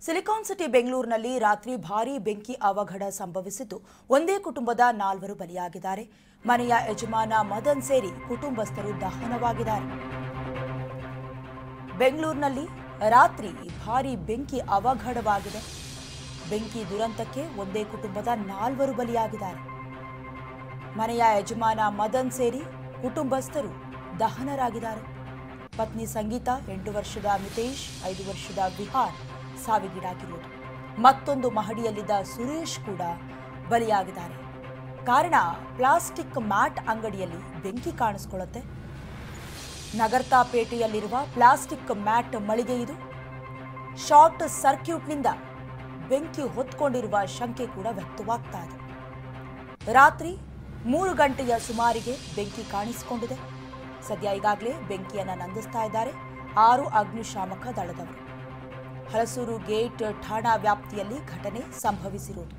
Silicon city ಬೆಂಗಳೂರಿನಲ್ಲಿ ರಾತ್ರಿ ಭಾರೀ ಬೆಂಕಿ ಅವಘಡ ಸಂಭವಿಸಿದ್ದು ಒಂದೇ ಕುಟುಂಬದ 4 ಬಲಿಯಾಗಿದ್ದಾರೆ. ಮನೆಯ ಯಜಮಾನ ಮದನ್ ಸೇರಿ ಕುಟುಂಬಸ್ಥರು ದಹನವಾಗಿದ್ದಾರೆ. ಬೆಂಗಳೂರಿನಲ್ಲಿ ರಾತ್ರಿ ಭಾರೀ ಬೆಂಕಿ ಅವಘಡವಾಗಿದೆ. ಬೆಂಕಿ ದುರಂತಕ್ಕೆ ಒಂದೇ ಕುಟುಂಬದ 4 ಬಲಿಯಾಗಿದ್ದಾರೆ. ಮನೆಯ ಯಜಮಾನ ಮದನ್ ಸೇರಿ ಕುಟುಂಬಸ್ಥರು ದಹನರಾಗಿದ್ದಾರೆ. ಪತ್ನಿ ಸಂಗೀತಾ, 8 ವರ್ಷದ ಮಿತೇಶ್, 5 ವರ್ಷದ ವಿಹಾರ್ ಸಾವಿಗೀಡಾಗಿರುವುದು. ಮತ್ತೊಂದು ಮಹಡಿಯಲ್ಲಿದ್ದ ಸುರೇಶ್ ಕೂಡ ಬಲಿಯಾಗಿದ್ದಾರೆ. ಕಾರಣ ಪ್ಲಾಸ್ಟಿಕ್ ಮ್ಯಾಟ್ ಅಂಗಡಿಯಲ್ಲಿ ಬೆಂಕಿ ಕಾಣಿಸಿಕೊಳ್ಳುತ್ತೆ. ನಗರ್ತಾಪೇಟೆಯಲ್ಲಿರುವ ಪ್ಲಾಸ್ಟಿಕ್ ಮ್ಯಾಟ್ ಮಳಿಗೆ ಇದು. ಶಾರ್ಟ್ ಸರ್ಕ್ಯೂಟ್ನಿಂದ ಬೆಂಕಿ ಹೊತ್ಕೊಂಡಿರುವ ಶಂಕೆ ಕೂಡ ವ್ಯಕ್ತವಾಗ್ತಾ ಇದೆ. ರಾತ್ರಿ 3 ಗಂಟೆಯ ಸುಮಾರಿಗೆ ಬೆಂಕಿ ಕಾಣಿಸಿಕೊಂಡಿದೆ. ಸದ್ಯ ಈಗಾಗಲೇ ಬೆಂಕಿಯನ್ನು ನಂದಿಸ್ತಾ ಇದ್ದಾರೆ 6 ಅಗ್ನಿಶಾಮಕ ದಳದವರು. ಹಲಸೂರು ಗೇಟ್ ಠಾಣಾ ವ್ಯಾಪ್ತಿಯಲ್ಲಿ ಘಟನೆ ಸಂಭವಿಸಿರುವುದು.